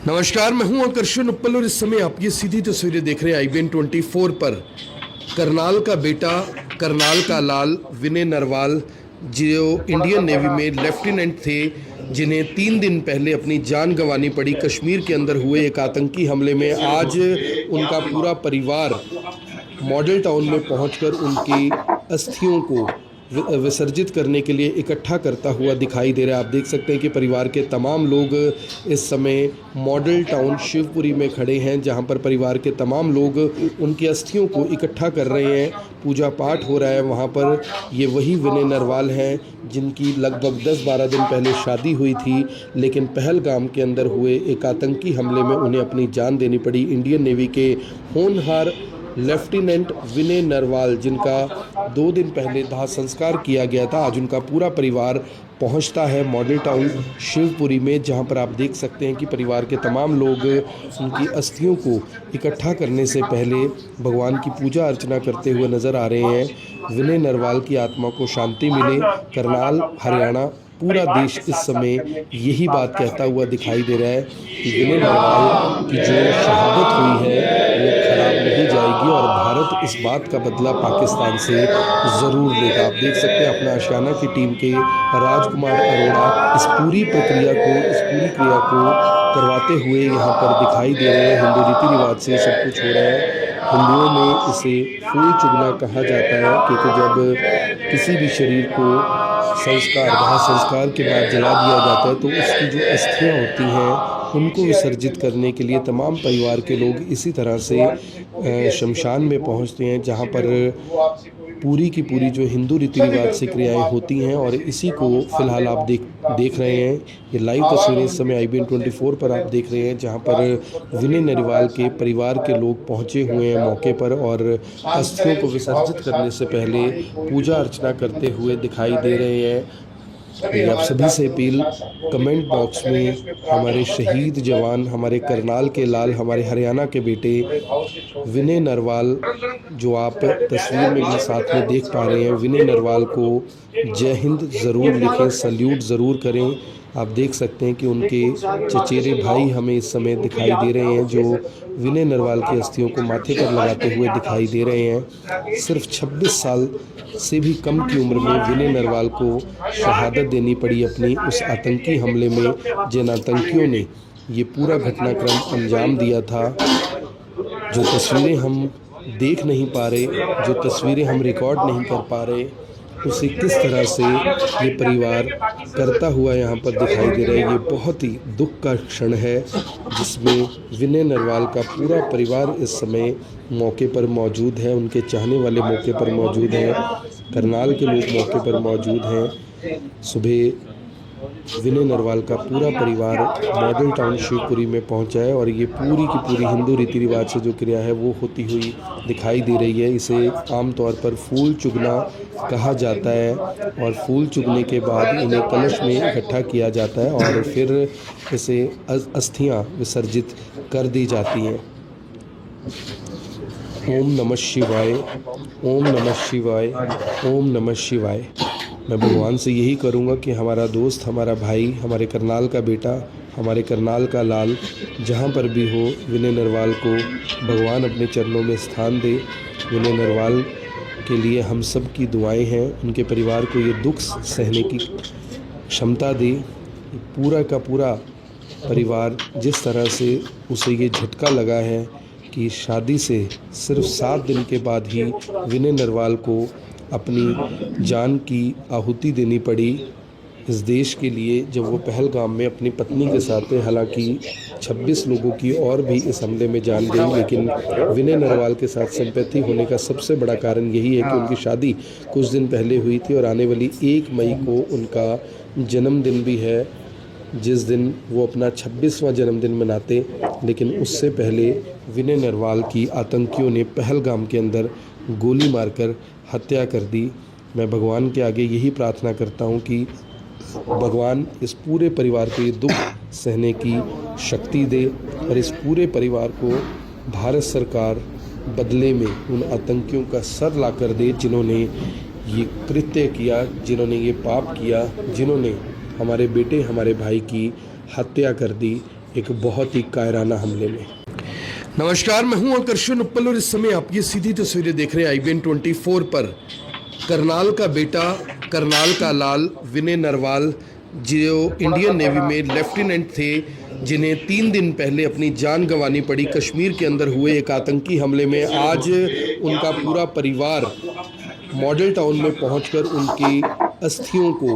नमस्कार, मैं हूं आकर्षण उप्पल और इस समय आप ये सीधी तस्वीरें देख रहे हैं IBN 24 पर। करनाल का बेटा, करनाल का लाल विनय नरवाल, जो इंडियन नेवी में लेफ्टिनेंट थे, जिन्हें 3 दिन पहले अपनी जान गंवानी पड़ी कश्मीर के अंदर हुए एक आतंकी हमले में, आज उनका पूरा परिवार मॉडल टाउन में पहुंचकर उनकी अस्थियों को विसर्जित करने के लिए इकट्ठा करता हुआ दिखाई दे रहा है। आप देख सकते हैं कि परिवार के तमाम लोग इस समय मॉडल टाउन शिवपुरी में खड़े हैं, जहां पर परिवार के तमाम लोग उनकी अस्थियों को इकट्ठा कर रहे हैं। पूजा पाठ हो रहा है वहां पर। ये वही विनय नरवाल हैं जिनकी लगभग 10-12 दिन पहले शादी हुई थी, लेकिन पहलगाम के अंदर हुए एक आतंकी हमले में उन्हें अपनी जान देनी पड़ी। इंडियन नेवी के होनहार लेफ्टिनेंट विनय नरवाल, जिनका 2 दिन पहले दाह संस्कार किया गया था, आज उनका पूरा परिवार पहुंचता है मॉडल टाउन शिवपुरी में, जहां पर आप देख सकते हैं कि परिवार के तमाम लोग उनकी अस्थियों को इकट्ठा करने से पहले भगवान की पूजा अर्चना करते हुए नज़र आ रहे हैं। विनय नरवाल की आत्मा को शांति मिले। करनाल, हरियाणा, पूरा देश इस समय यही बात कहता हुआ दिखाई दे रहा है कि विनय नरवाल की जो शहादत हुई है वो खराब नहीं जाएगी और भारत इस बात का बदला पाकिस्तान से ज़रूर लेगा। आप देख सकते हैं अपना आशियाना की टीम के राजकुमार अरोड़ा इस पूरी प्रक्रिया को, इस पूरी क्रिया को करवाते हुए यहाँ पर दिखाई दे रहे हैं। हिंदू रीति रिवाज से सब कुछ हो रहा है। हिंदुओं में इसे फूल चुगना कहा जाता है, क्योंकि जब किसी भी शरीर को दाह संस्कार के बाद जला दिया जाता है तो उसकी जो अस्थियां होती हैं उनको विसर्जित करने के लिए तमाम परिवार के लोग इसी तरह से शमशान में पहुंचते हैं, जहां पर पूरी की पूरी जो हिंदू रीति रिवाज से क्रियाएं होती हैं। और इसी को फिलहाल आप देख रहे हैं। ये लाइव तस्वीरें इस समय IBN 24 पर आप देख रहे हैं, जहां पर विनय नरवाल के परिवार के लोग पहुंचे हुए हैं मौके पर और अस्थियों को विसर्जित करने से पहले पूजा अर्चना करते हुए दिखाई दे रहे हैं। आप सभी से अपील, कमेंट बॉक्स में हमारे शहीद जवान, हमारे करनाल के लाल, हमारे हरियाणा के बेटे विनय नरवाल, जो आप तस्वीर में भी साथ में देख पा रहे हैं, विनय नरवाल को जय हिंद ज़रूर लिखें, सल्यूट ज़रूर करें। आप देख सकते हैं कि उनके चचेरे भाई हमें इस समय दिखाई दे रहे हैं, जो विनय नरवाल की अस्थियों को माथे पर लगाते हुए दिखाई दे रहे हैं। सिर्फ 26 साल से भी कम की उम्र में विनय नरवाल को शहादत देनी पड़ी अपनी उस आतंकी हमले में, जिन आतंकियों ने ये पूरा घटनाक्रम अंजाम दिया था। जो तस्वीरें हम देख नहीं पा रहे, जो तस्वीरें हम रिकॉर्ड नहीं कर पा रहे, उसे किस तरह से ये परिवार करता हुआ यहाँ पर दिखाई दे रहा है। ये बहुत ही दुख का क्षण है, जिसमें विनय नरवाल का पूरा परिवार इस समय मौके पर मौजूद है। उनके चाहने वाले मौके पर मौजूद हैं, करनाल के लोग मौके पर मौजूद हैं। सुबह विनय नरवाल का पूरा परिवार मॉडल टाउन शिवपुरी में पहुंचा है और ये पूरी की पूरी हिंदू रीति रिवाज से जो क्रिया है वो होती हुई दिखाई दे रही है। इसे आमतौर पर फूल चुगना कहा जाता है और फूल चुगने के बाद इन्हें कलश में इकट्ठा किया जाता है और फिर इसे अस्थियां विसर्जित कर दी जाती हैं। ओम नमः शिवाय, ओम नमः शिवाय, ओम नमः शिवाय। मैं भगवान से यही करूँगा कि हमारा दोस्त, हमारा भाई, हमारे करनाल का बेटा, हमारे करनाल का लाल जहाँ पर भी हो, विनय नरवाल को भगवान अपने चरणों में स्थान दे। विनय नरवाल के लिए हम सब की दुआएं हैं। उनके परिवार को ये दुख सहने की क्षमता दे। पूरा का पूरा परिवार जिस तरह से उसे ये झटका लगा है कि शादी से सिर्फ 7 दिन के बाद ही विनय नरवाल को अपनी जान की आहुति देनी पड़ी इस देश के लिए, जब वो पहलगाम में अपनी पत्नी के साथ थे। हालांकि 26 लोगों की और भी इस हमले में जान गई, लेकिन विनय नरवाल के साथ सिंपैथी होने का सबसे बड़ा कारण यही है कि उनकी शादी कुछ दिन पहले हुई थी और आने वाली 1 मई को उनका जन्मदिन भी है, जिस दिन वो अपना 26वां जन्मदिन मनाते। लेकिन उससे पहले विनय नरवाल की आतंकियों ने पहलगाम के अंदर गोली मारकर हत्या कर दी। मैं भगवान के आगे यही प्रार्थना करता हूँ कि भगवान इस पूरे परिवार को ये दुख सहने की शक्ति दे और इस पूरे परिवार को भारत सरकार बदले में उन आतंकियों का सर ला कर दे, जिन्होंने ये कृत्य किया, जिन्होंने ये पाप किया, जिन्होंने हमारे बेटे, हमारे भाई की हत्या कर दी। एक बहुत ही कायराना हमले में। नमस्कार, मैं हूं आकर्षण उपल और इस समय आप ये सीधी तस्वीरें देख रहे हैं IBN 24 पर। करनाल का बेटा, करनाल का लाल विनय नरवाल, जो इंडियन नेवी में लेफ्टिनेंट थे, जिन्हें 3 दिन पहले अपनी जान गंवानी पड़ी कश्मीर के अंदर हुए एक आतंकी हमले में, आज उनका पूरा परिवार मॉडल टाउन में पहुंचकर उनकी अस्थियों को